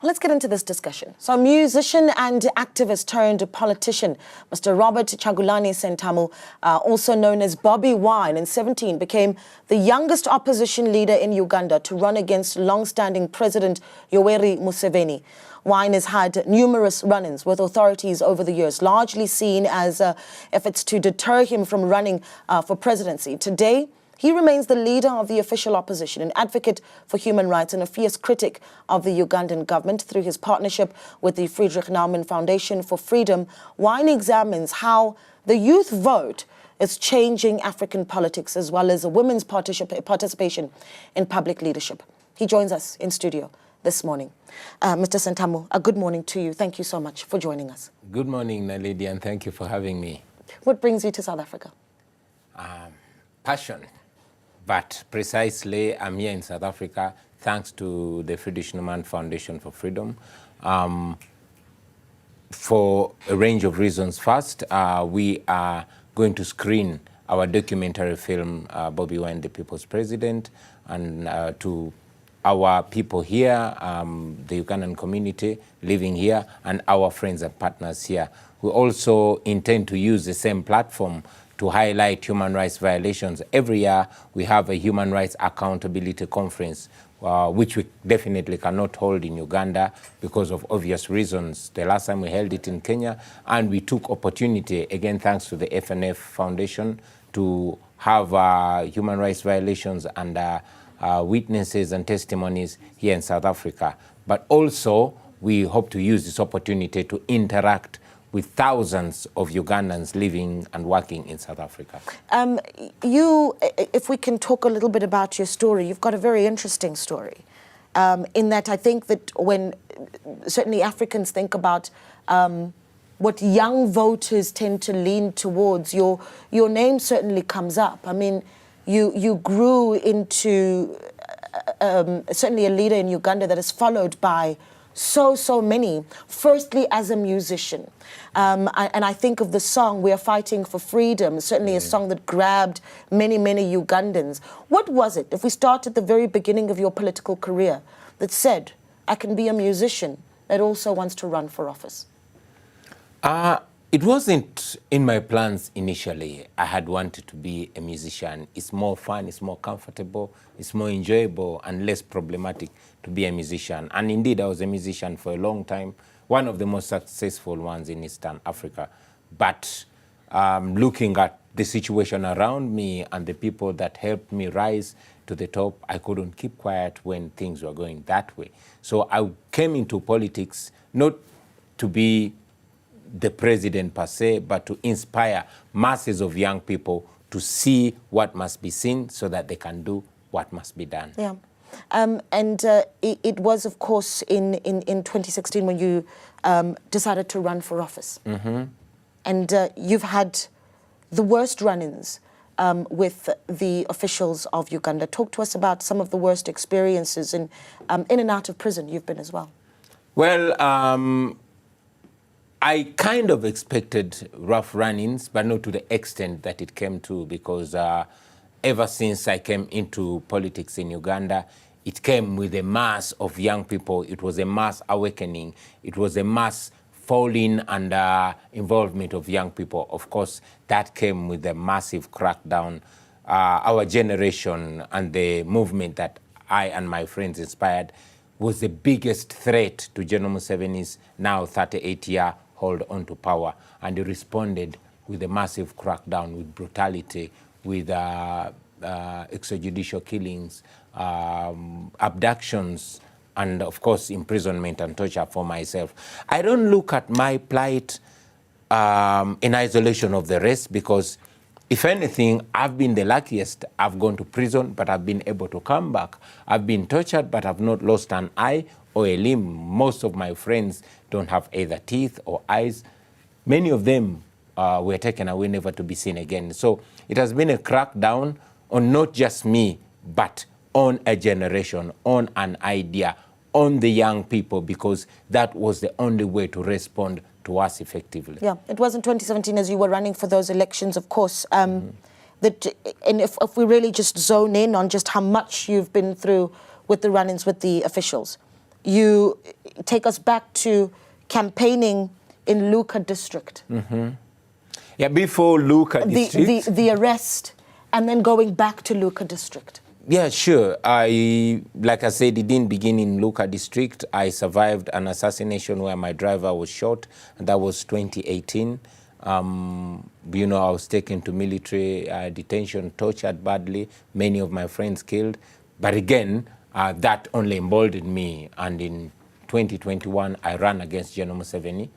Let's get into this discussion. So musician and activist turned politician, Mr. Robert Kyagulanyi Ssentamu, also known as BOBI Wine, in 2017 became the youngest opposition leader in Uganda to run against long-standing President Yoweri Museveni. Wine has had numerous run-ins with authorities over the years, largely seen as efforts to deter him from running for presidency. Today, he remains the leader of the official opposition, an advocate for human rights and a fierce critic of the Ugandan government. Through his partnership with the Friedrich Naumann Foundation for Freedom, Wine examines how the youth vote is changing African politics, as well as women's participation in public leadership. He joins us in studio this morning. Mr. Ssentamu, a good morning to you. Thank you so much for joining us. Good morning, Naledi, and thank you for having me. What brings you to South Africa? Passion. But precisely, I'm here in South Africa thanks to the Friedrich Naumann Foundation for Freedom for a range of reasons. First, we are going to screen our documentary film, BOBI Wine, the People's President, and to our people here, the Ugandan community living here, and our friends and partners here. We also intend to use the same platform to highlight human rights violations. Every year, we have a human rights accountability conference, which we definitely cannot hold in Uganda because of obvious reasons. The last time we held it in Kenya, and we took opportunity, again, thanks to the FNF Foundation, to have human rights violations and witnesses and testimonies here in South Africa. But also, we hope to use this opportunity to interact with thousands of Ugandans living and working in South Africa. If we can talk a little bit about your story, you've got a very interesting story. In that I think that when certainly Africans think about what young voters tend to lean towards, your name certainly comes up. I mean, you grew into certainly a leader in Uganda that is followed by so many, firstly as a musician. And I think of the song, We Are Fighting for Freedom, certainly a song that grabbed many Ugandans. What was it, if we start at the very beginning of your political career, that said, I can be a musician that also wants to run for office? It wasn't in my plans initially. I had wanted to be a musician. It's more fun, it's more comfortable, it's more enjoyable and less problematic to be a musician. And indeed, I was a musician for a long time, one of the most successful ones in Eastern Africa. But looking at the situation around me and the people that helped me rise to the top, I couldn't keep quiet when things were going that way. So I came into politics not to be the president per se, but to inspire masses of young people to see what must be seen so that they can do what must be done. Yeah. It was, of course, in 2016 when you decided to run for office. Mm-hmm. And you've had the worst run-ins with the officials of Uganda. Talk to us about some of the worst experiences in and out of prison you've been as well. Well, I kind of expected rough run-ins, but not to the extent that it came to, because ever since I came into politics in Uganda, it came with a mass of young people. It was a mass awakening. It was a mass falling and involvement of young people. Of course, that came with a massive crackdown. Our generation and the movement that I and my friends inspired was the biggest threat to General Museveni's now 38-year hold on to power, and he responded with a massive crackdown, with brutality, with extrajudicial killings, abductions, and of course imprisonment and torture for myself. I don't look at my plight in isolation of the rest, because if anything, I've been the luckiest. I've gone to prison, but I've been able to come back. I've been tortured, but I've not lost an eye or a limb. Most of my friends don't have either teeth or eyes. Many of them were taken away, never to be seen again. So it has been a crackdown on not just me, but on a generation, on an idea, on the young people, because that was the only way to respond to us effectively. Yeah, it was in 2017 as you were running for those elections, of course. And if we really just zone in on just how much you've been through with the run-ins with the officials, you take us back to campaigning in Luka district. Yeah, before Luka district. The arrest and then going back to Luka district. Yeah, sure. Like I said, it didn't begin in Luka district. I survived an assassination where my driver was shot, and that was 2018. I was taken to military detention, tortured badly, many of my friends killed. But again, that only emboldened me. And in 2021, I ran against General Museveni.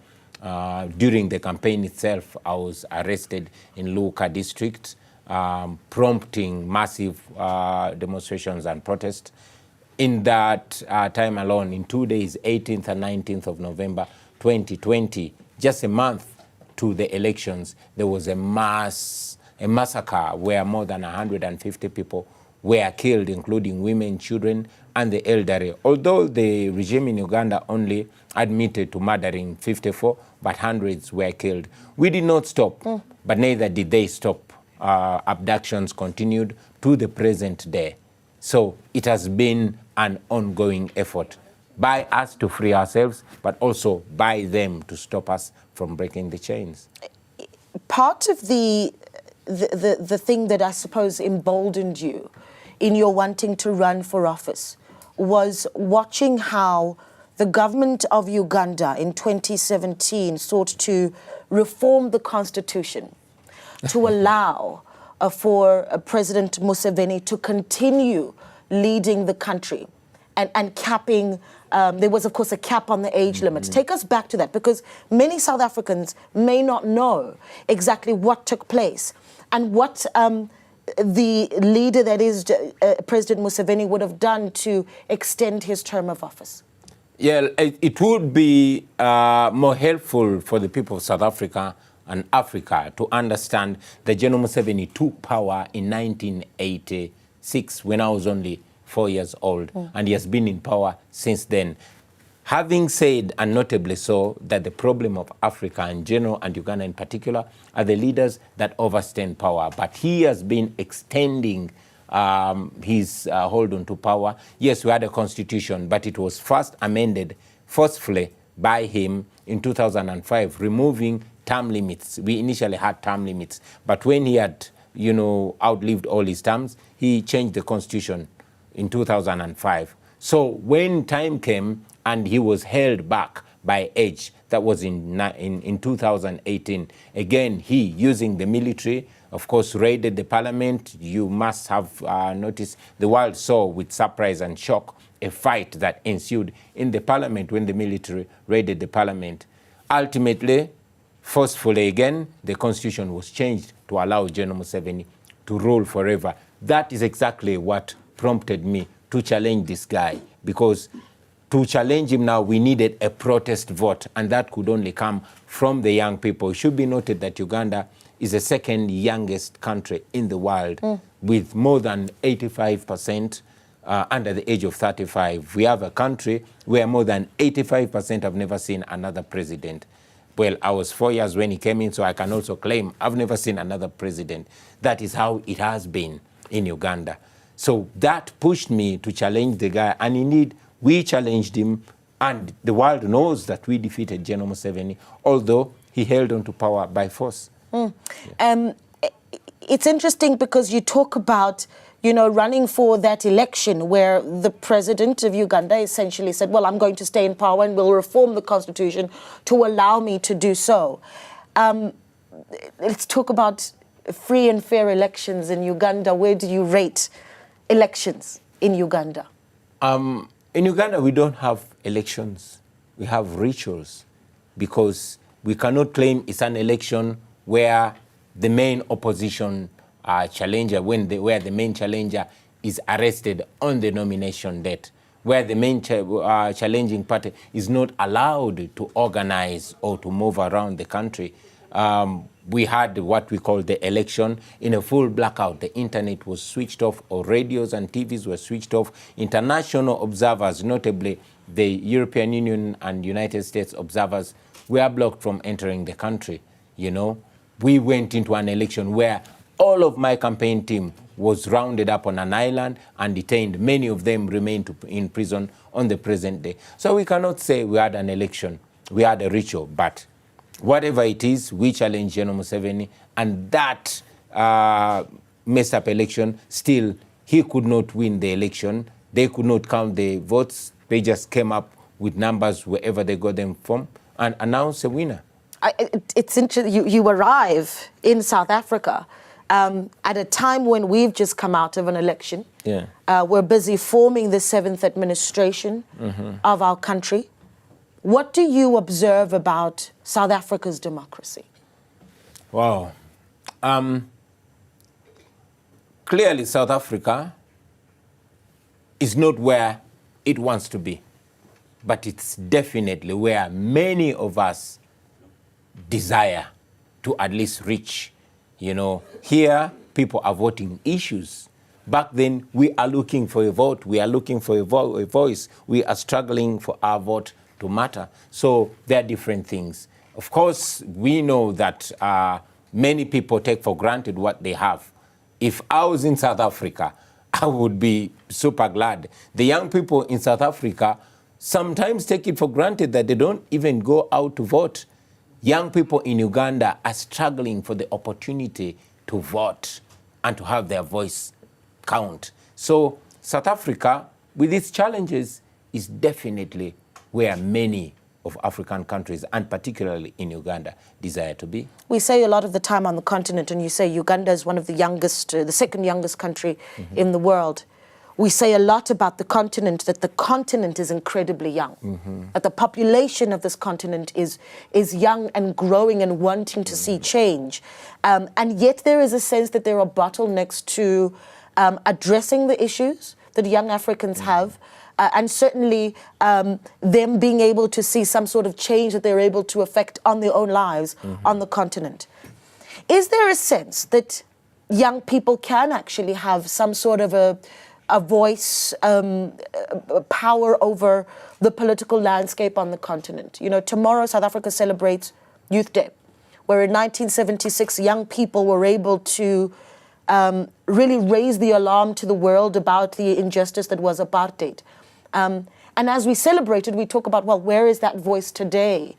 During the campaign itself, I was arrested in Luka district, prompting massive demonstrations and protests. In that time alone, in 2 days, 18th and 19th of November 2020, just a month to the elections, there was a massacre where more than 150 people were killed, including women, children, and the elderly. Although the regime in Uganda only admitted to murdering 54, but hundreds were killed. We did not stop, but neither did they stop. Abductions continued to the present day. So it has been an ongoing effort by us to free ourselves, but also by them to stop us from breaking the chains. Part of the thing that I suppose emboldened you in your wanting to run for office was watching how the government of Uganda in 2017 sought to reform the constitution to allow for President Museveni to continue leading the country and capping, there was of course a cap on the age limit. Take us back to that, because many South Africans may not know exactly what took place and what the leader, that is President Museveni, would have done to extend his term of office. Yeah, it would be more helpful for the people of South Africa and Africa to understand that General Museveni took power in 1986 when I was only 4 years old, and he has been in power since then. Having said, and notably so, that the problem of Africa in general and Uganda in particular are the leaders that overstand power, but he has been extending his hold on to power. Yes, we had a constitution, but it was first amended forcefully by him in 2005, removing term limits. We initially had term limits, but when he had, outlived all his terms, he changed the constitution in 2005. So when time came and he was held back by age, that was in 2018, again, he, using the military, of course, raided the parliament. You must have noticed the world saw with surprise and shock a fight that ensued in the parliament when the military raided the parliament. Ultimately, forcefully again, the constitution was changed to allow General Museveni to rule forever. That is exactly what prompted me to challenge this guy, because to challenge him now, we needed a protest vote, and that could only come from the young people. It should be noted that Uganda is the second youngest country in the world, with more than 85% under the age of 35. We have a country where more than 85% have never seen another president. Well, I was 4 years when he came in, so I can also claim I've never seen another president. That is how it has been in Uganda. So that pushed me to challenge the guy, and indeed, we challenged him, and the world knows that we defeated General Museveni, although he held on to power by force. It's interesting because you talk about, running for that election where the president of Uganda essentially said, well, I'm going to stay in power and will reform the constitution to allow me to do so. Let's talk about free and fair elections in Uganda. Where do you rate elections in Uganda? In Uganda, we don't have elections. We have rituals, because we cannot claim it's an election where the main opposition challenger, where the main challenger is arrested on the nomination date, where the main challenging party is not allowed to organize or to move around the country. We had what we call the election in a full blackout. The internet was switched off, or radios and TVs were switched off. International observers, notably the European Union and United States observers, were blocked from entering the country. We went into an election where all of my campaign team was rounded up on an island and detained. Many of them remain in prison on the present day. So we cannot say we had an election, we had a ritual, but whatever it is, we challenge General Museveni, and that messed up election, still, he could not win the election. They could not count the votes. They just came up with numbers wherever they got them from and announced a winner. It's interesting, you arrive in South Africa at a time when we've just come out of an election. Yeah. We're busy forming the 7th administration of our country. What do you observe about South Africa's democracy? Wow. Clearly, South Africa is not where it wants to be, but it's definitely where many of us desire to at least reach. You know, here people are voting issues. Back then, we are looking for a vote. We are looking for a voice. We are struggling for our vote to matter. So there are different things. Of course, we know that many people take for granted what they have. If I was in South Africa, I would be super glad. The young people in South Africa sometimes take it for granted that they don't even go out to vote. Young people in Uganda are struggling for the opportunity to vote and to have their voice count. So South Africa, with its challenges, is definitely where many of African countries, and particularly in Uganda, desire to be. We say a lot of the time on the continent, and you say Uganda is one of the youngest, the second youngest country in the world. We say a lot about the continent, that the continent is incredibly young, that the population of this continent is young and growing and wanting to see change. And yet there is a sense that there are bottlenecks to addressing the issues that young Africans have, and certainly them being able to see some sort of change that they're able to affect on their own lives on the continent. Is there a sense that young people can actually have some sort of a voice, power over the political landscape on the continent? You know, tomorrow South Africa celebrates Youth Day, where in 1976 young people were able to really raise the alarm to the world about the injustice that was apartheid. And as we celebrated, we talk about, well, where is that voice today?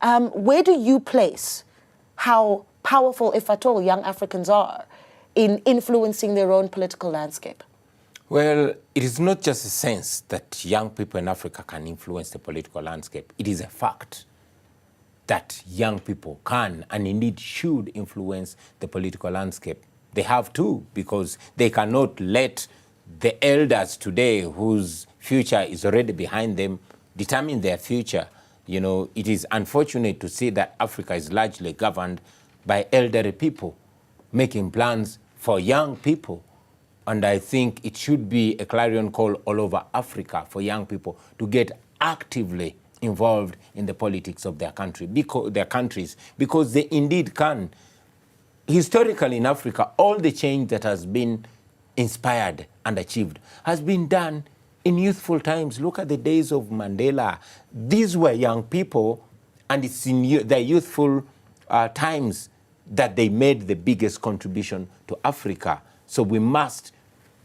Where do you place how powerful, if at all, young Africans are in influencing their own political landscape? Well, it is not just a sense that young people in Africa can influence the political landscape. It is a fact that young people can and indeed should influence the political landscape. They have to, because they cannot let the elders today, whose future is already behind them, determine their future. You know, it is unfortunate to see that Africa is largely governed by elderly people making plans for young people. And I think it should be a clarion call all over Africa for young people to get actively involved in the politics of their country, their countries, because they indeed can. Historically in Africa, all the change that has been inspired and achieved has been done in youthful times. Look at the days of Mandela. These were young people, and it's in their youthful times that they made the biggest contribution to Africa. So we must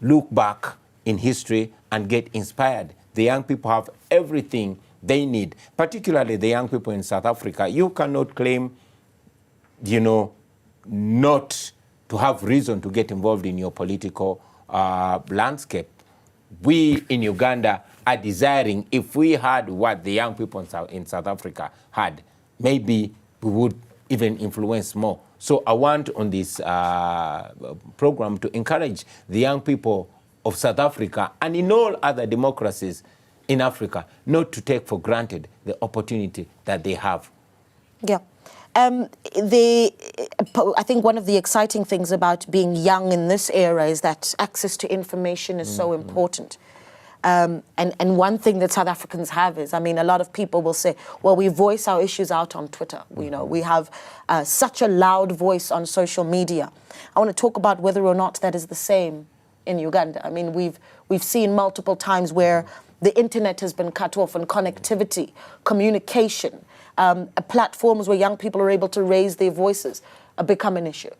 look back in history and get inspired. The young people have everything they need, particularly the young people in South Africa. You cannot claim, you know, not to have reason to get involved in your political landscape. We in Uganda are desiring, if we had what the young people in South Africa had, maybe we would even influence more. So I want on this program to encourage the young people of South Africa and in all other democracies in Africa not to take for granted the opportunity that they have. Yeah. I think one of the exciting things about being young in this era is that access to information is so important. And one thing that South Africans have is, I mean, a lot of people will say, well, we voice our issues out on Twitter. You know, we have such a loud voice on social media. I want to talk about whether or not that is the same in Uganda. I mean, we've seen multiple times where the internet has been cut off, and connectivity, communication, platforms where young people are able to raise their voices become an issue.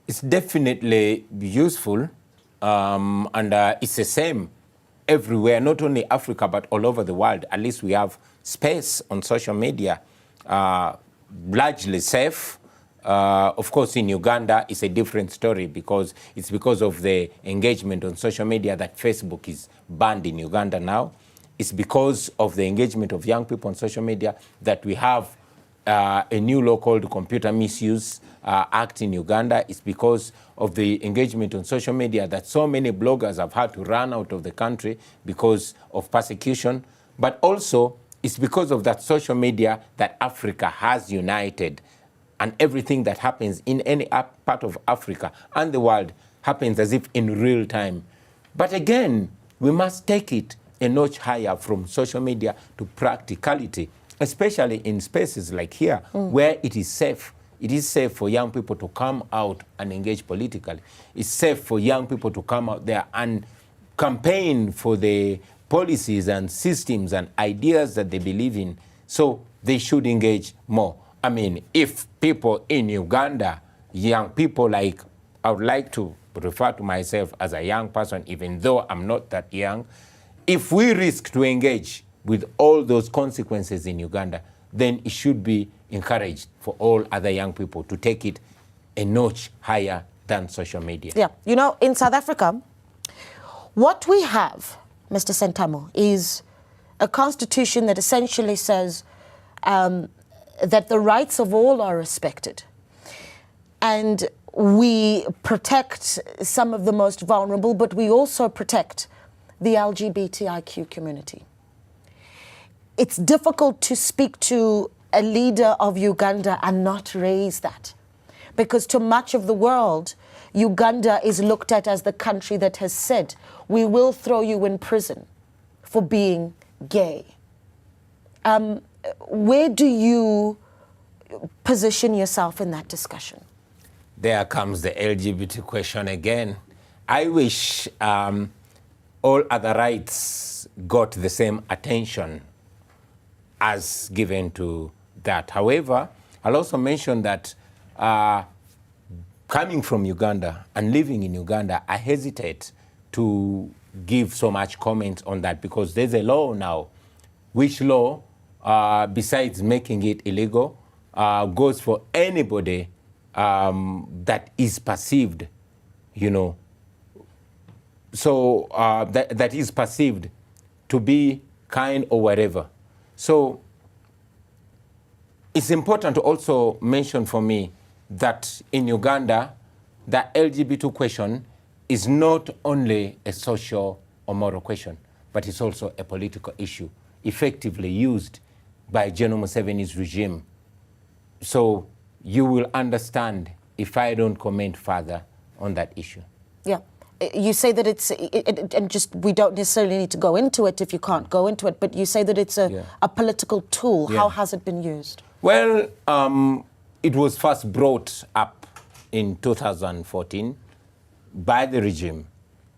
It's definitely useful, and it's the same everywhere, not only Africa, but all over the world. At least we have space on social media, largely safe. Of course, in Uganda, it's a different story because it's because of the engagement on social media that Facebook is banned in Uganda now. It's because of the engagement of young people on social media that we have a new law called Computer Misuse Act in Uganda. It's because of the engagement on social media that so many bloggers have had to run out of the country because of persecution. But also, it's because of that social media that Africa has united, and everything that happens in any part of Africa and the world happens as if in real time. But again, we must take it a notch higher from social media to practicality, especially in spaces like here, where it is safe. It is safe for young people to come out and engage politically. It's safe for young people to come out there and campaign for the policies and systems and ideas that they believe in. So they should engage more. I mean, if people in Uganda, young people like, I would like to refer to myself as a young person, even though I'm not that young, if we risk to engage with all those consequences in Uganda, then it should be encouraged for all other young people to take it a notch higher than social media. Yeah, you know, in South Africa, what we have, Mr. Sentamu, is a constitution that essentially says that the rights of all are respected. And we protect some of the most vulnerable, but we also protect the LGBTIQ community. It's difficult to speak to a leader of Uganda and not raise that, because to much of the world, Uganda is looked at as the country that has said, we will throw you in prison for being gay. Where do you position yourself in that discussion? There comes the LGBT question again. I wish all other rights got the same attention as given to that. However, I'll also mention that coming from Uganda and living in Uganda, I hesitate to give so much comment on that because there's a law now, which law, besides making it illegal, goes for anybody that is perceived, you know, so that is perceived to be kind or whatever. So it's important to also mention for me that in Uganda, the LGBT question is not only a social or moral question, but it's also a political issue, effectively used by General Museveni's regime. So you will understand if I don't comment further on that issue. Yeah. You say that it's, and just we don't necessarily need to go into it if you can't go into it, but you say that it's a political tool. Yeah. How has it been used? Well, it was first brought up in 2014 by the regime,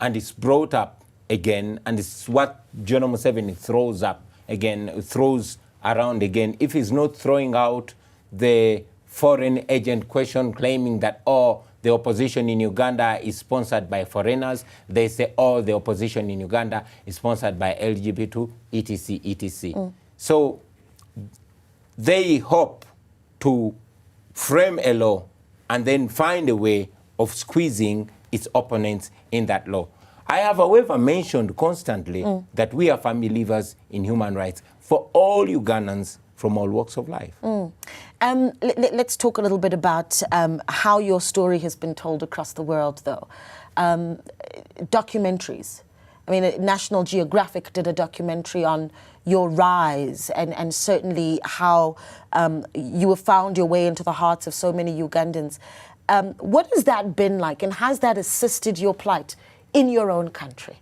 and it's brought up again, and it's what General Museveni throws up again, throws around again. If he's not throwing out the foreign agent question, claiming that, oh, the opposition in Uganda is sponsored by foreigners. They say, oh, the opposition in Uganda is sponsored by LGBT, etc., etc. So they hope to frame a law and then find a way of squeezing its opponents in that law. I have, however, mentioned constantly that we are firm believers in human rights for all Ugandans from all walks of life. Let's talk a little bit about how your story has been told across the world, though. Documentaries. I mean, National Geographic did a documentary on your rise and certainly how you have found your way into the hearts of so many Ugandans. What has that been like, and has that assisted your plight in your own country?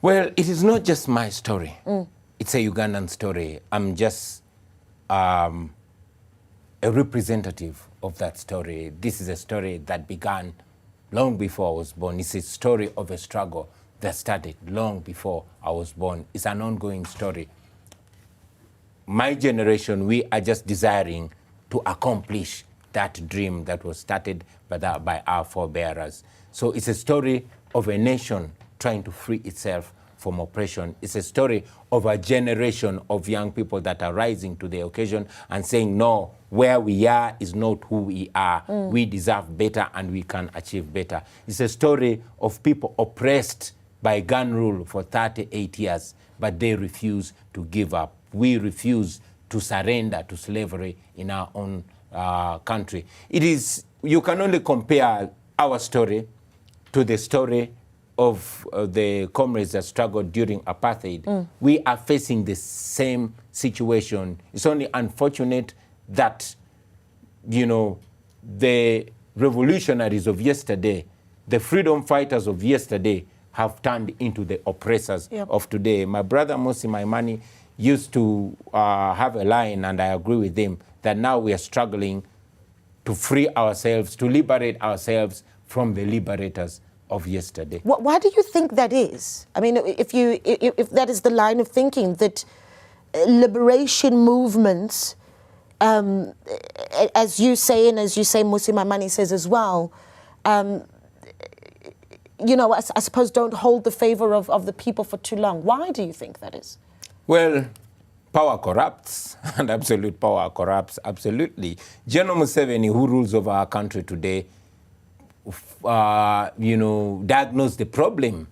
Well, it is not just my story. It's a Ugandan story. I'm just a representative of that story. This is a story that began long before I was born. It's a story of a struggle that started long before I was born. It's an ongoing story. My generation, we are just desiring to accomplish that dream that was started by our forebearers. So it's a story of a nation trying to free itself from oppression. It's a story of a generation of young people that are rising to the occasion and saying, no, where we are is not who we are. We deserve better and we can achieve better. It's a story of people oppressed by gun rule for 38 years, but they refuse to give up. We refuse to surrender to slavery in our own country. You can only compare our story to the story of the comrades that struggled during apartheid. We are facing the same situation. It's only unfortunate that, the revolutionaries of yesterday, the freedom fighters of yesterday, have turned into the oppressors of today. My brother Mosi Maimani used to have a line, and I agree with him, that now we are struggling to free ourselves, to liberate ourselves from the liberators of yesterday. Why do you think that is? I mean, if that is the line of thinking, that liberation movements, as you say, and as you say, Mosi Maimani says as well, I suppose don't hold the favor of the people for too long. Why do you think that is? Well, power corrupts, and absolute power corrupts, absolutely. General Museveni, who rules over our country today, diagnosed the problem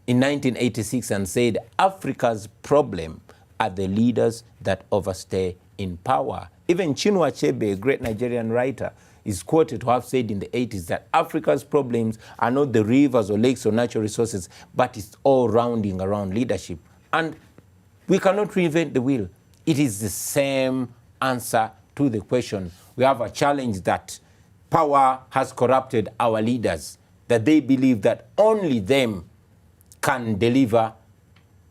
in 1986 and said, Africa's problem are the leaders that overstay in power. Even Chinua Achebe, a great Nigerian writer, is quoted to have said in the 80s that Africa's problems are not the rivers or lakes or natural resources, but it's all rounding around leadership. And we cannot reinvent the wheel. It is the same answer to the question. We have a challenge that power has corrupted our leaders, that they believe that only them can deliver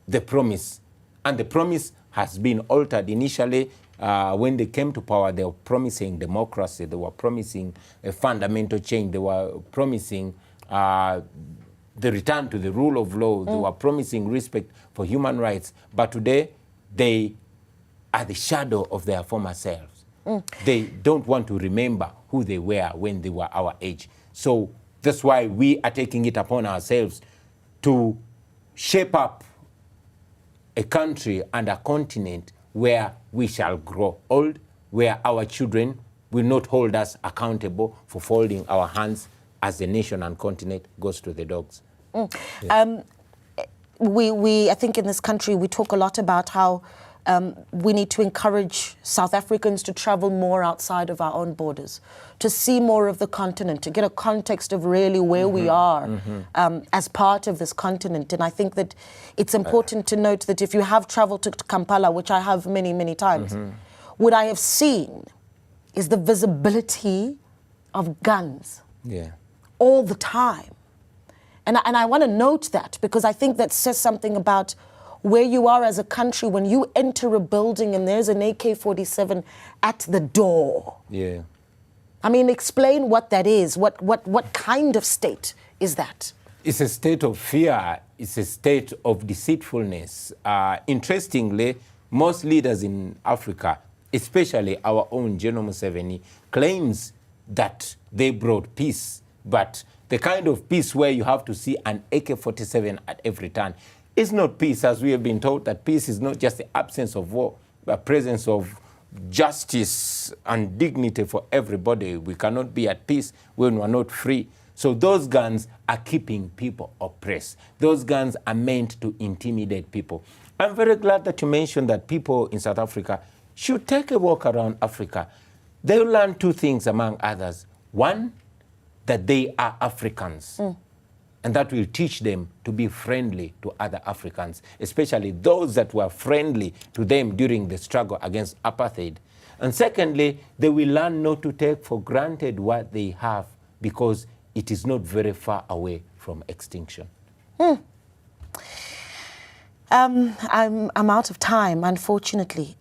the promise. And the promise has been altered. Initially, when they came to power, they were promising democracy, they were promising a fundamental change, they were promising the return to the rule of law, they were promising respect for human rights. But today, they are the shadow of their former selves. They don't want to remember who they were when they were our age. So that's why we are taking it upon ourselves to shape up a country and a continent where we shall grow old, where our children will not hold us accountable for folding our hands as the nation and continent goes to the dogs. I think in this country, we talk a lot about how we need to encourage South Africans to travel more outside of our own borders, to see more of the continent, to get a context of really where we are as part of this continent. And I think that it's important to note that if you have traveled to Kampala, which I have many, many times, what I have seen is the visibility of guns all the time. And I want to note that, because I think that says something about where you are as a country when you enter a building and there's an AK-47 at the door. I mean, explain what that is. What kind of state is that? It's a state of fear. It's a state of deceitfulness. Interestingly, most leaders in Africa, especially our own General Museveni, claims that they brought peace. But the kind of peace where you have to see an AK-47 at every turn, it's not peace, as we have been told that peace is not just the absence of war, but presence of justice and dignity for everybody. We cannot be at peace when we're not free. So those guns are keeping people oppressed. Those guns are meant to intimidate people. I'm very glad that you mentioned that people in South Africa should take a walk around Africa. They'll learn two things, among others. One, that they are Africans. And that will teach them to be friendly to other Africans, especially those that were friendly to them during the struggle against apartheid. And secondly, they will learn not to take for granted what they have, because it is not very far away from extinction. I'm out of time, unfortunately.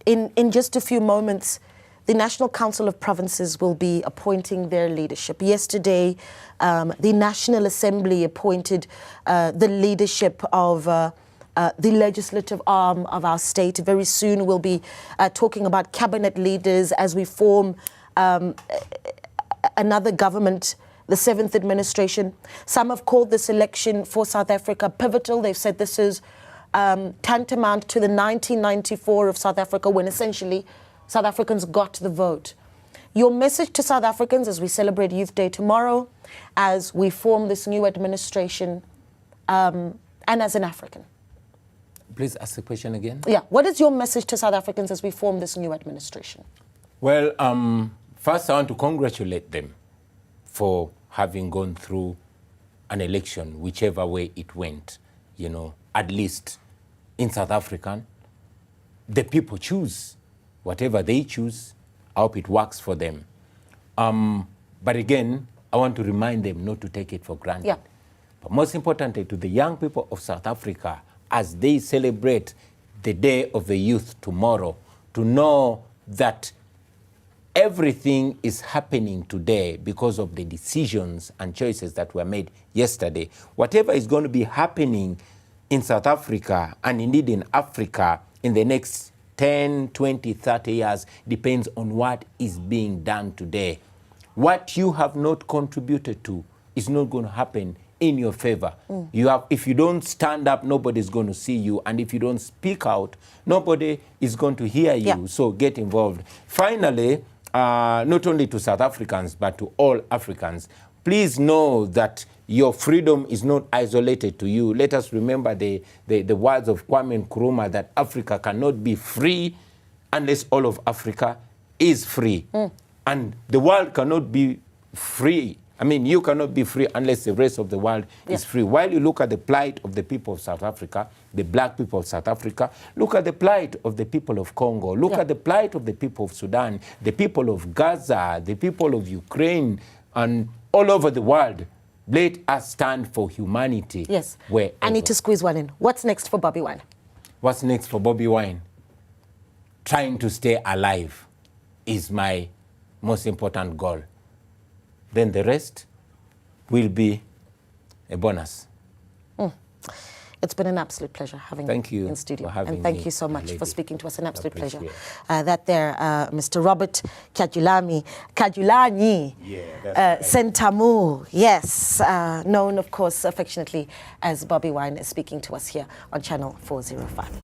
In just a few moments, the National Council of Provinces will be appointing their leadership. Yesterday, the National Assembly appointed the leadership of the legislative arm of our state. Very soon, we'll be talking about cabinet leaders as we form another government, the 7th administration. Some have called this election for South Africa pivotal. They've said this is tantamount to the 1994 of South Africa, when essentially South Africans got the vote. Your message to South Africans as we celebrate Youth Day tomorrow, as we form this new administration, and as an African? Please ask the question again. Yeah, what is your message to South Africans as we form this new administration? Well, first I want to congratulate them for having gone through an election, whichever way it went. You know, at least in South Africa, the people choose. Whatever they choose, I hope it works for them. But again, I want to remind them not to take it for granted. Yeah. But most importantly, to the young people of South Africa, as they celebrate the Day of the Youth tomorrow, to know that everything is happening today because of the decisions and choices that were made yesterday. Whatever is going to be happening in South Africa, and indeed in Africa, in the next 10, 20, 30 years, depends on what is being done today. What you have not contributed to is not going to happen in your favor. If you don't stand up, nobody's going to see you. And if you don't speak out, nobody is going to hear you. Yeah. So get involved. Finally, not only to South Africans, but to all Africans, please know that your freedom is not isolated to you. Let us remember the words of Kwame Nkrumah, that Africa cannot be free unless all of Africa is free. And the world cannot be free. I mean, you cannot be free unless the rest of the world is free. While you look at the plight of the people of South Africa, the black people of South Africa, look at the plight of the people of Congo, look at the plight of the people of Sudan, the people of Gaza, the people of Ukraine, and all over the world. Let us stand for humanity. Yes. Wherever. I need to squeeze one in. What's next for Bobi Wine? What's next for Bobi Wine? Trying to stay alive is my most important goal. Then the rest will be a bonus. It's been an absolute pleasure having you in studio. And thank you so much for speaking to us. An absolute pleasure. Mr. Robert Kyagulanyi Sentamu, yes, known, of course, affectionately as Bobi Wine, is speaking to us here on Channel 405.